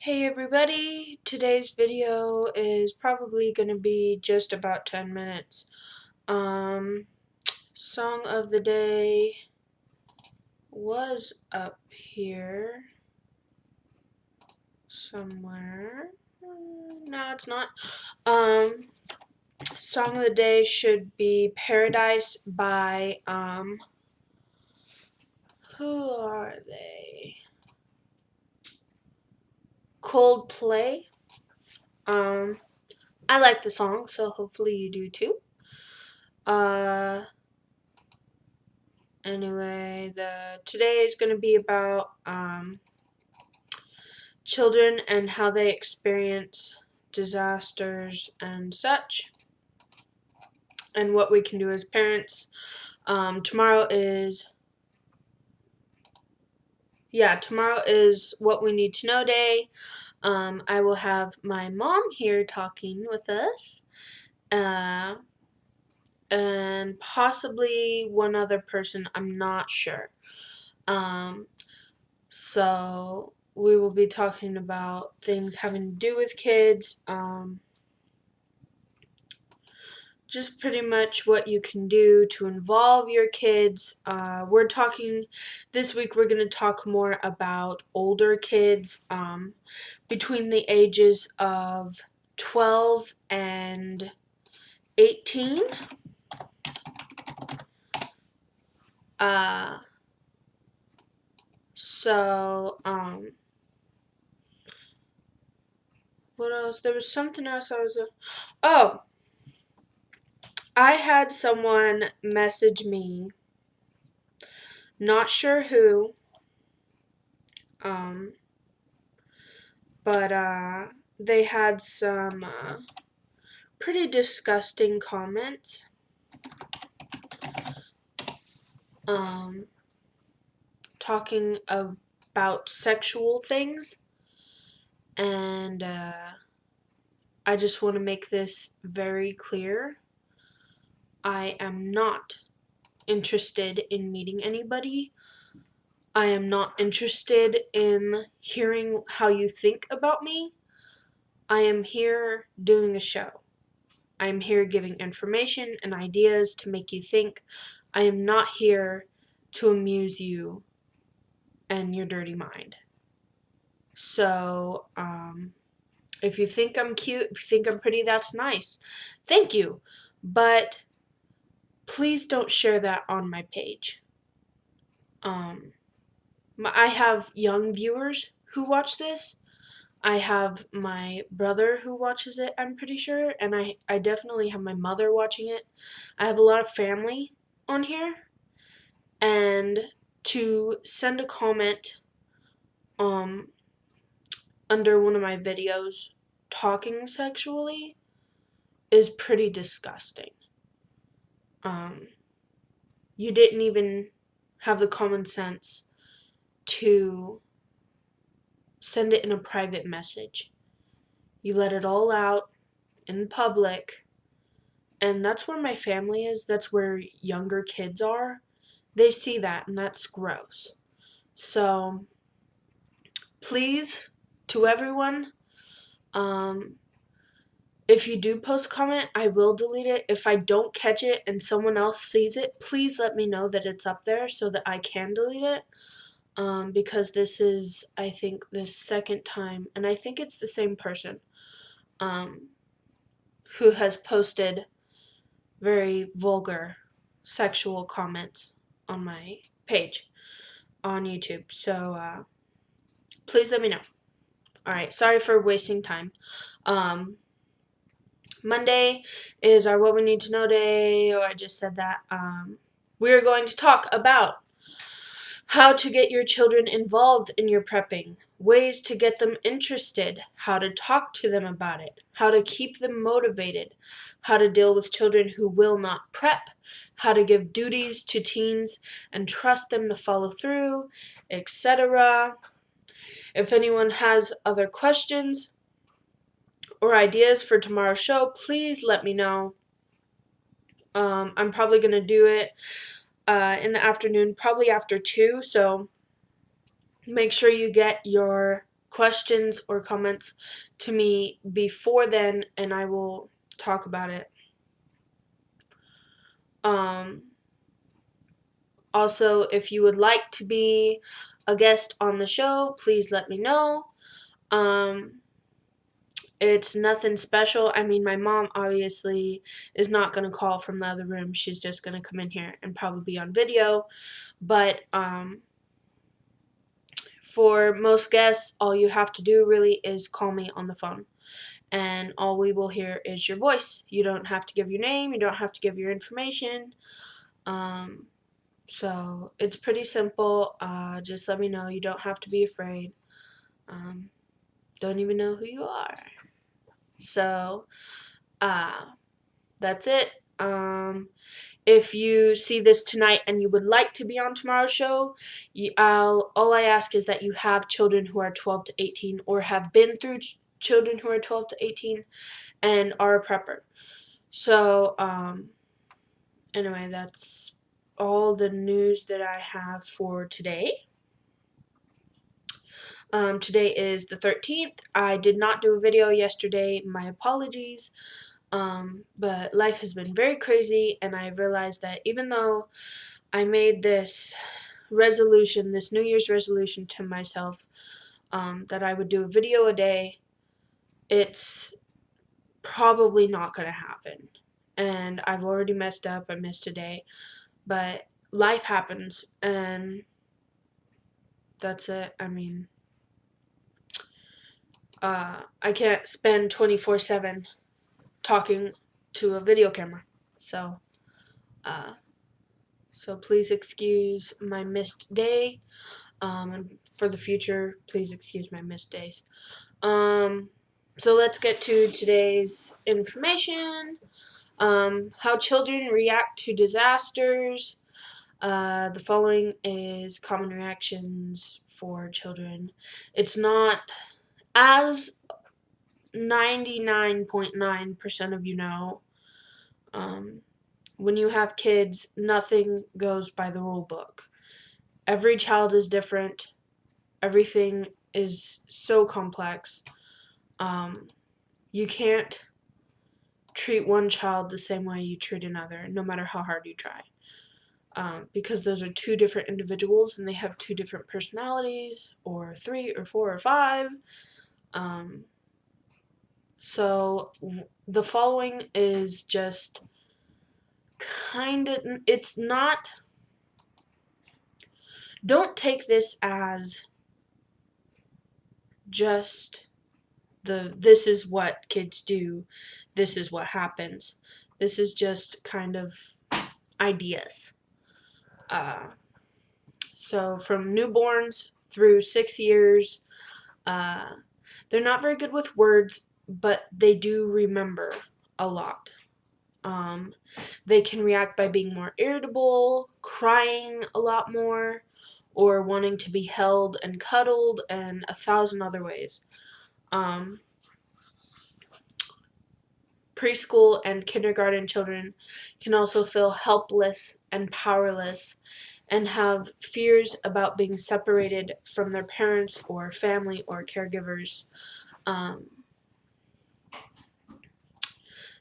Hey everybody, today's video is probably going to be just about 10 minutes. Song of the day was up here somewhere. No, it's not. Song of the day should be Paradise by, who are they? Coldplay. I like the song, so hopefully you do too. Anyway, today is going to be about children and how they experience disasters and such, and what we can do as parents. Tomorrow is what we need to know day. I will have my mom here talking with us, and possibly one other person. I'm not sure. So we will be talking about things having to do with kids, just pretty much what you can do to involve your kids. This week we're going to talk more about older kids, between the ages of 12 and 18. What else? There was something else I had someone message me, not sure who, but they had some pretty disgusting comments, talking about sexual things, and I just want to make this very clear. I am not interested in meeting anybody. I am not interested in hearing how you think about me. I am here doing a show. I am here giving information and ideas to make you think. I am not here to amuse you and your dirty mind. So, if you think I'm cute, if you think I'm pretty, that's nice. Thank you. But please don't share that on my page. I have young viewers who watch this. I have my brother who watches it, I'm pretty sure, and I definitely have my mother watching it. I have a lot of family on here, and to send a comment under one of my videos talking sexually is pretty disgusting. You didn't even have the common sense to send it in a private message. You let it all out in public, and that's where my family is. That's where younger kids are. They see that, and that's gross. So, please, to everyone, if you do post a comment, I will delete it. If I don't catch it and someone else sees it, please let me know that it's up there so that I can delete it. Because this is, I think, the second time, and I think it's the same person, who has posted very vulgar sexual comments on my page on YouTube. So, please let me know. Alright, sorry for wasting time. Monday is our What We Need to Know day. I just said that. We're going to talk about how to get your children involved in your prepping, ways to get them interested, how to talk to them about it, how to keep them motivated, how to deal with children who will not prep, how to give duties to teens and trust them to follow through, etc. If anyone has other questions or ideas for tomorrow's show, please let me know. I'm probably going to do it in the afternoon, probably after 2, so make sure you get your questions or comments to me before then, and I will talk about it. Also, if you would like to be a guest on the show, please let me know. It's nothing special. I mean, my mom obviously is not going to call from the other room. She's just going to come in here and probably be on video. But for most guests, all you have to do really is call me on the phone. And all we will hear is your voice. You don't have to give your name. You don't have to give your information. So it's pretty simple. Just let me know. You don't have to be afraid. Don't even know who you are. So, that's it. If you see this tonight and you would like to be on tomorrow's show, all I ask is that you have children who are 12 to 18 or have been through children who are 12 to 18 and are a prepper. So, anyway, that's all the news that I have for today. Today is the 13th. I did not do a video yesterday. My apologies. But life has been very crazy, and I realized that even though I made this resolution, this New Year's resolution to myself, that I would do a video a day, it's probably not going to happen. And I've already messed up. I missed a day. But life happens, and that's it. I mean, I can't spend 24/7 talking to a video camera. So please excuse my missed day. And for the future, please excuse my missed days. So let's get to today's information. How children react to disasters. The following is common reactions for children. It's not, as 99.9% of you know, when you have kids, nothing goes by the rule book. Every child is different. Everything is so complex. You can't treat one child the same way you treat another, no matter how hard you try. Because those are two different individuals and they have two different personalities, or 3 or 4 or 5. So the following is just it's not, don't take this as just this is what kids do, this is what happens. This is just kind of ideas. So from newborns through 6 years, they're not very good with words, but they do remember a lot. They can react by being more irritable, crying a lot more, or wanting to be held and cuddled, and 1,000 other ways. Preschool and kindergarten children can also feel helpless and powerless and have fears about being separated from their parents or family or caregivers.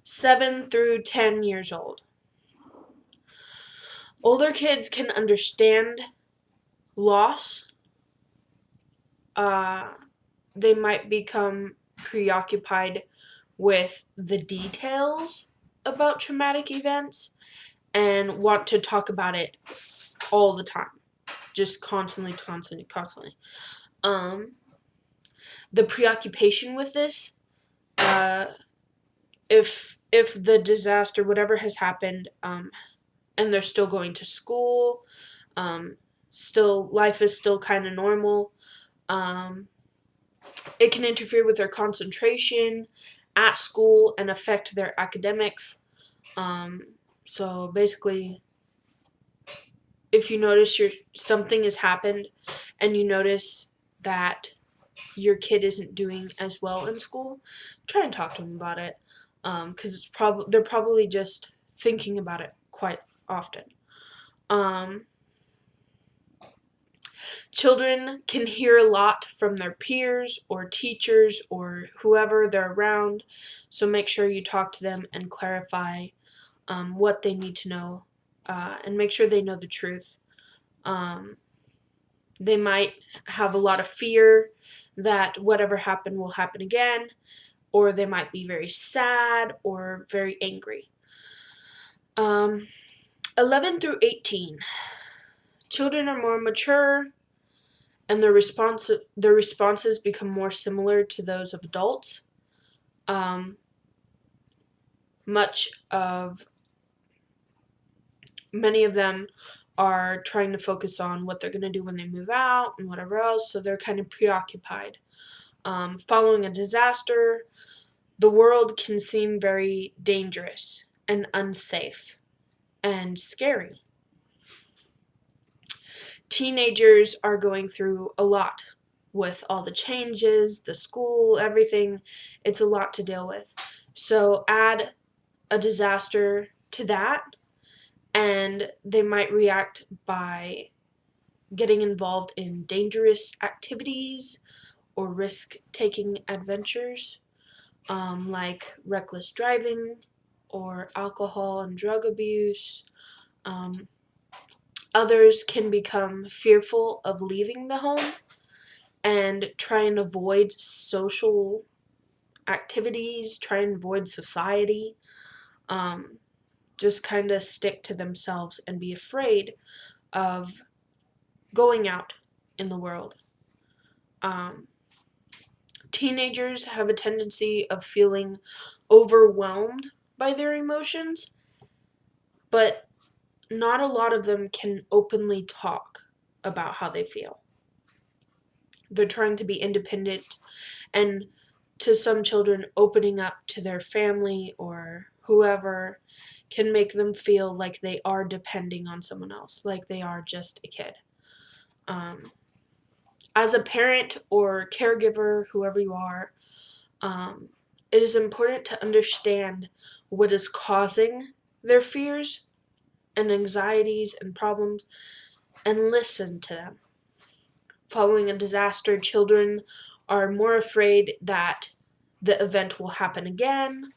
7 through 10 years old. Older kids can understand loss. They might become preoccupied with the details about traumatic events and want to talk about it all the time. Just constantly. The preoccupation with this, if the disaster, whatever has happened, and they're still going to school, still life is still kind of normal, it can interfere with their concentration at school and affect their academics. So basically, if you notice something has happened and you notice that your kid isn't doing as well in school, try and talk to them about it, because they're probably just thinking about it quite often. Children can hear a lot from their peers or teachers or whoever they're around, so make sure you talk to them and clarify what they need to know, and make sure they know the truth. They might have a lot of fear that whatever happened will happen again, or they might be very sad or very angry. 11 through 18. Children are more mature, and their responses become more similar to those of adults. Many of them are trying to focus on what they're going to do when they move out and whatever else, so they're kind of preoccupied. Following a disaster, the world can seem very dangerous and unsafe and scary. Teenagers are going through a lot with all the changes, the school, everything. It's a lot to deal with. So add a disaster to that, and they might react by getting involved in dangerous activities or risk-taking adventures, like reckless driving or alcohol and drug abuse. Others can become fearful of leaving the home and try and avoid social activities, try and avoid society, just kind of stick to themselves and be afraid of going out in the world. Teenagers have a tendency of feeling overwhelmed by their emotions, but not a lot of them can openly talk about how they feel. They're trying to be independent, and to some children, opening up to their family or whoever can make them feel like they are depending on someone else, like they are just a kid. As a parent or caregiver, whoever you are, it is important to understand what is causing their fears and anxieties and problems and listen to them. Following a disaster, children are more afraid that the event will happen again,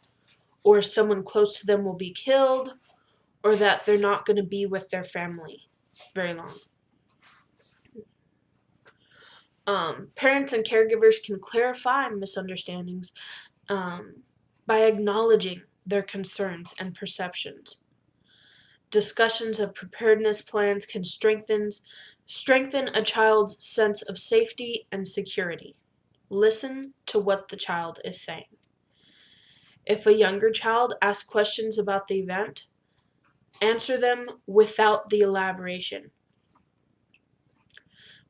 or someone close to them will be killed, or that they're not going to be with their family very long. Parents and caregivers can clarify misunderstandings by acknowledging their concerns and perceptions. Discussions of preparedness plans can strengthen a child's sense of safety and security. Listen to what the child is saying. If a younger child asks questions about the event, answer them without the elaboration.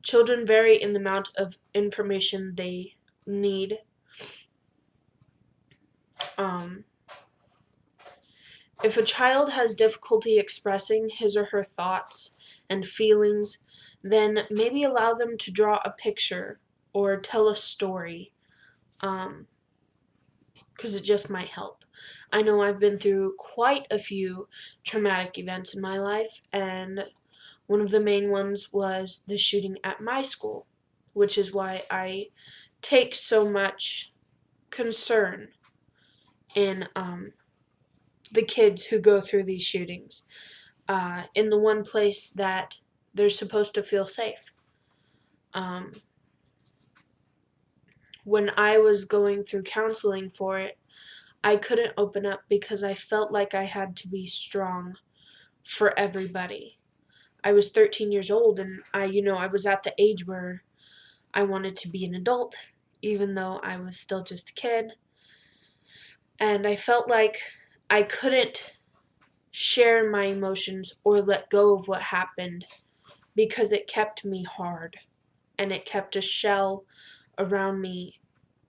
Children vary in the amount of information they need. If a child has difficulty expressing his or her thoughts and feelings, then maybe allow them to draw a picture or tell a story, because it just might help. I know I've been through quite a few traumatic events in my life, and one of the main ones was the shooting at my school, which is why I take so much concern in the kids who go through these shootings, in the one place that they're supposed to feel safe. When I was going through counseling for it, I couldn't open up because I felt like I had to be strong for everybody. I was 13 years old, and I was at the age where I wanted to be an adult, even though I was still just a kid. And I felt like I couldn't share my emotions or let go of what happened because it kept me hard, and it kept a shell around me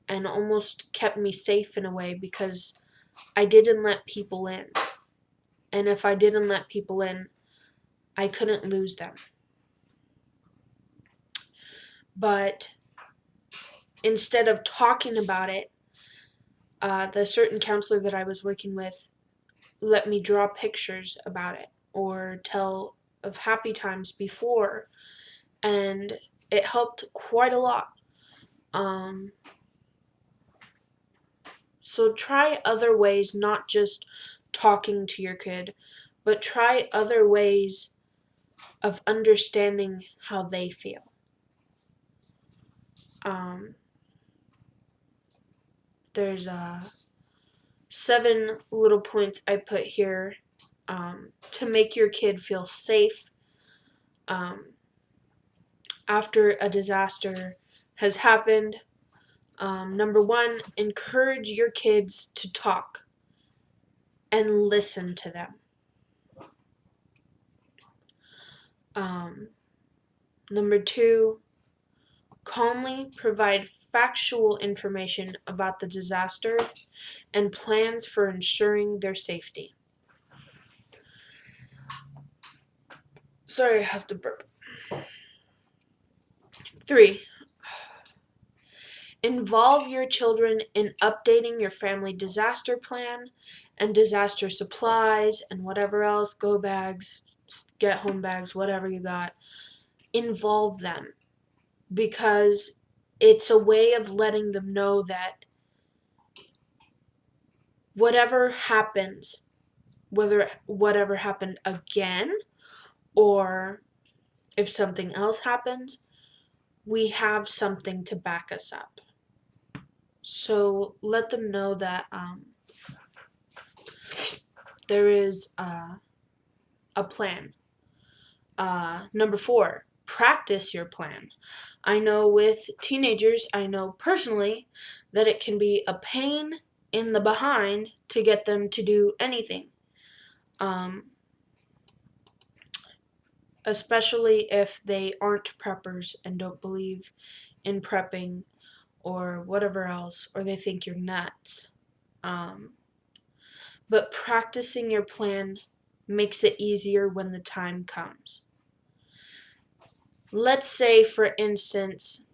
and almost kept me safe in a way because I didn't let people in. And if I didn't let people in, I couldn't lose them. But instead of talking about it, the certain counselor that I was working with let me draw pictures about it or tell of happy times before, and it helped quite a lot. So try other ways, not just talking to your kid, but try other ways of understanding how they feel. There's 7 little points I put here to make your kid feel safe after a disaster has happened. Number 1, encourage your kids to talk and listen to them. Number 2, calmly provide factual information about the disaster and plans for ensuring their safety. Sorry, I have to burp. 3, involve your children in updating your family disaster plan and disaster supplies and whatever else, go bags, get home bags, whatever you got. Involve them, because it's a way of letting them know that whatever happens, whether whatever happened again or if something else happens, we have something to back us up. So let them know that there is a plan. Number 4, practice your plan. I know with teenagers, I know personally that it can be a pain in the behind to get them to do anything. Especially if they aren't preppers and don't believe in prepping or whatever else, or they think you're nuts. But practicing your plan makes it easier when the time comes. Let's say, for instance,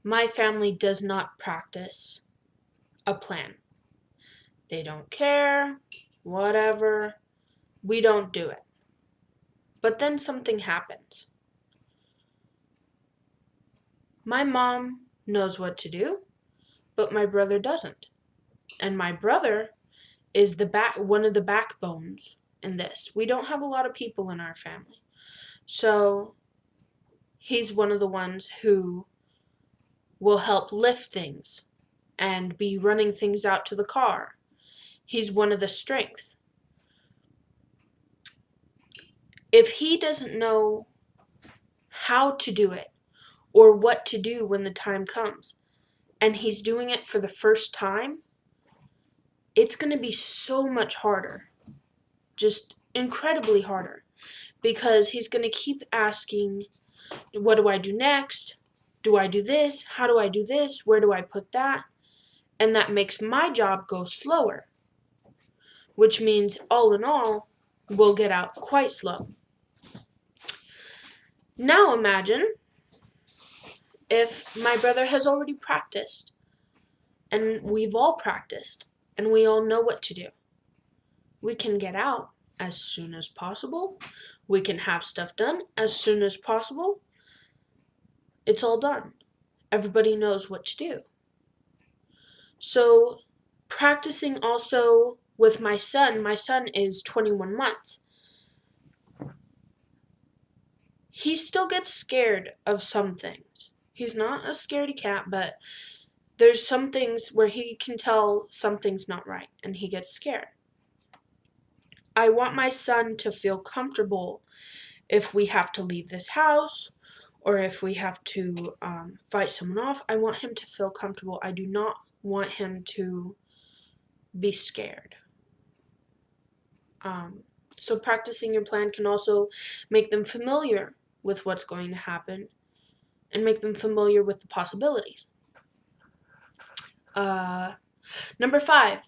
my family does not practice a plan. They don't care, whatever, we don't do it. But then something happens. My mom knows what to do, but my brother doesn't. And my brother is one of the backbones in this. We don't have a lot of people in our family. So he's one of the ones who will help lift things and be running things out to the car. He's one of the strengths. If he doesn't know how to do it or what to do when the time comes, and he's doing it for the first time, it's going to be so much harder, just incredibly harder, because he's going to keep asking, what do I do next? Do I do this? How do I do this? Where do I put that? And that makes my job go slower, which means all in all, we'll get out quite slow. Now imagine if my brother has already practiced, and we've all practiced, and we all know what to do. We can get out as soon as possible. We can have stuff done as soon as possible. It's all done. Everybody knows what to do. So practicing also with my son is 21 months. He still gets scared of some things. He's not a scaredy cat, but there's some things where he can tell something's not right and he gets scared. I want my son to feel comfortable if we have to leave this house or if we have to fight someone off. I want him to feel comfortable. I do not want him to be scared. So practicing your plan can also make them familiar with what's going to happen and make them familiar with the possibilities. Number 5,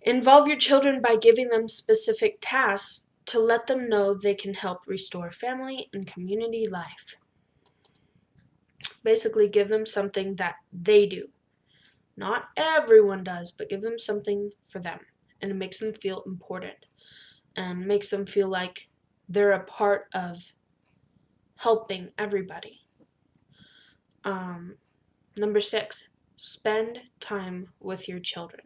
involve your children by giving them specific tasks to let them know they can help restore family and community life. Basically, give them something that they do. Not everyone does, but give them something for them. And it makes them feel important and makes them feel like they're a part of helping everybody. Number 6, spend time with your children.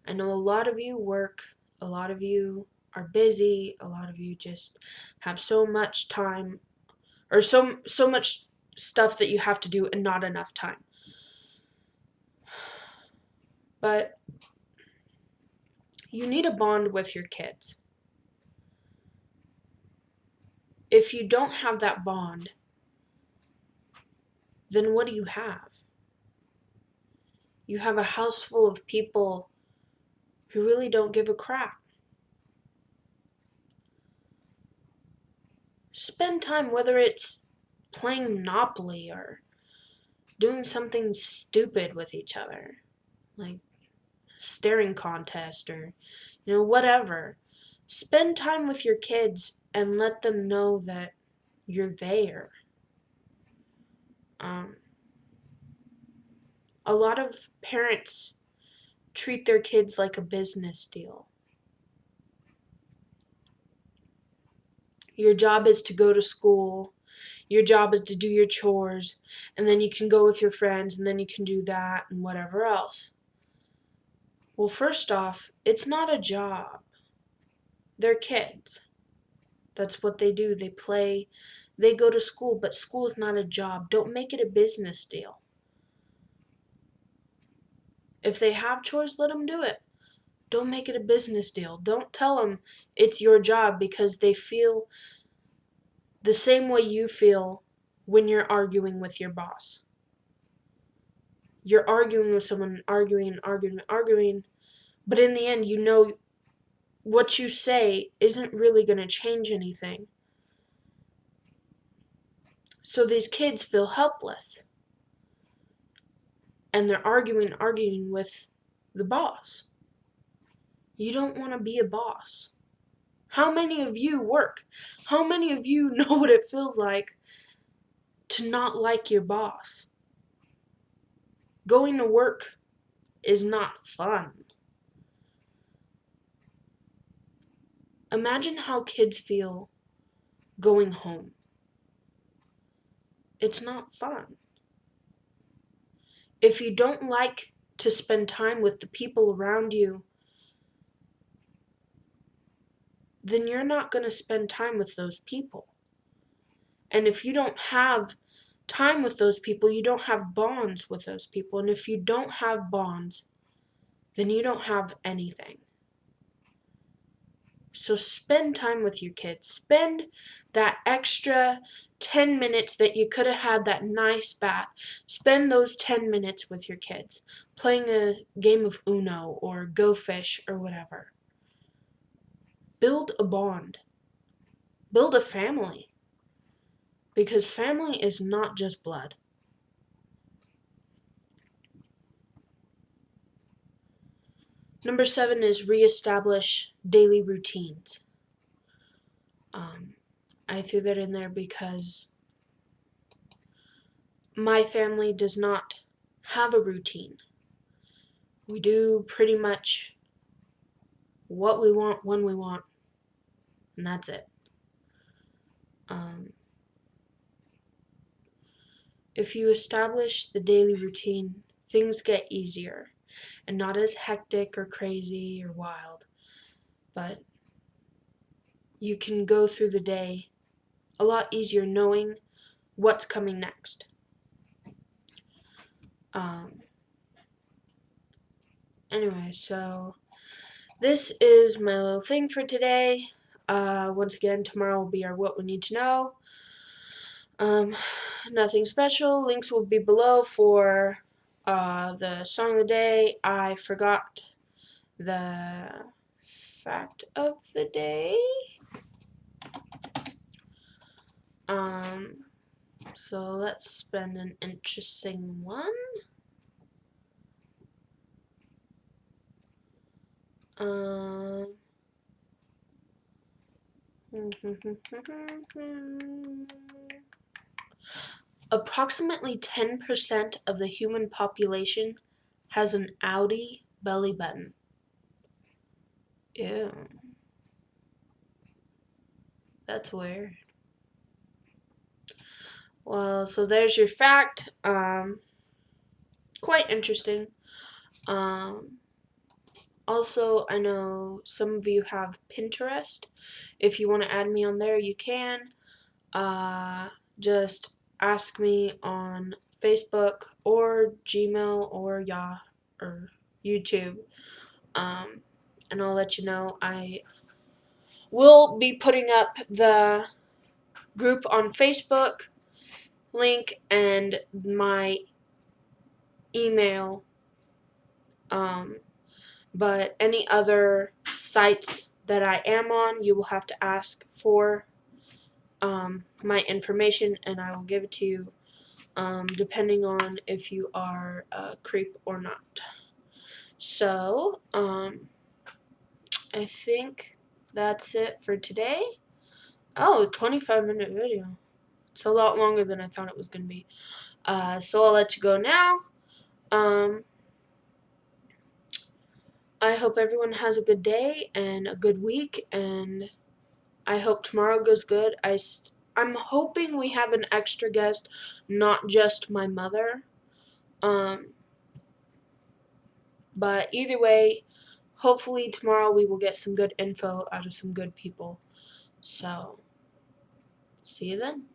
I know a lot of you work, a lot of you are busy, a lot of you just have so much time or so much stuff that you have to do and not enough time. But you need a bond with your kids. If you don't have that bond, then what do you have? You have a house full of people who really don't give a crap. Spend time, whether it's playing Monopoly or doing something stupid with each other, like staring contest or whatever. Spend time with your kids and let them know that you're there. A lot of parents treat their kids like a business deal. Your job is to go to school, your job is to do your chores, and then you can go with your friends, and then you can do that and whatever else. Well, first off, it's not a job. They're kids. That's what they do. They play, they go to school, but school is not a job. Don't make it a business deal. If they have chores, let them do it. Don't make it a business deal. Don't tell them it's your job because they feel the same way you feel when you're arguing with your boss. You're arguing with someone, arguing, but in the end, what you say isn't really going to change anything. So these kids feel helpless. And they're arguing with the boss. You don't want to be a boss. How many of you work? How many of you know what it feels like to not like your boss? Going to work is not fun. Imagine how kids feel going home. It's not fun. If you don't like to spend time with the people around you, then you're not going to spend time with those people. And if you don't have time with those people, you don't have bonds with those people. And if you don't have bonds, then you don't have anything. So spend time with your kids. Spend that extra 10 minutes that you could have had that nice bath. Spend those 10 minutes with your kids, playing a game of Uno or Go Fish or whatever. Build a bond. Build a family. Because family is not just blood. Number 7 is reestablish daily routines. I threw that in there because my family does not have a routine. We do pretty much what we want when we want, and that's it. If you establish the daily routine, things get easier and not as hectic or crazy or wild, but you can go through the day a lot easier knowing what's coming next. Anyway, so this is my little thing for today. Once again, tomorrow will be our What We Need to Know. Nothing special. Links will be below for the song of the day. I forgot the fact of the day. So let's spend an interesting one. Approximately 10% of the human population has an outie belly button. Ew. That's weird. Well, so there's your fact. Quite interesting. Um, Also, I know some of you have Pinterest. If you want to add me on there, you can. Uh, just ask me on Facebook or Gmail or or YouTube. Um, and I'll let you know. I will be putting up the group on Facebook link and my email. Um, but any other sites that I am on, you will have to ask for my information, and I will give it to you, depending on if you are a creep or not. So, I think that's it for today. Oh, 25-minute video. It's a lot longer than I thought it was going to be. So I'll let you go now. Um, I hope everyone has a good day and a good week, and I hope tomorrow goes good. I'm hoping we have an extra guest, not just my mother. Um, but either way, hopefully tomorrow we will get some good info out of some good people. So, see you then.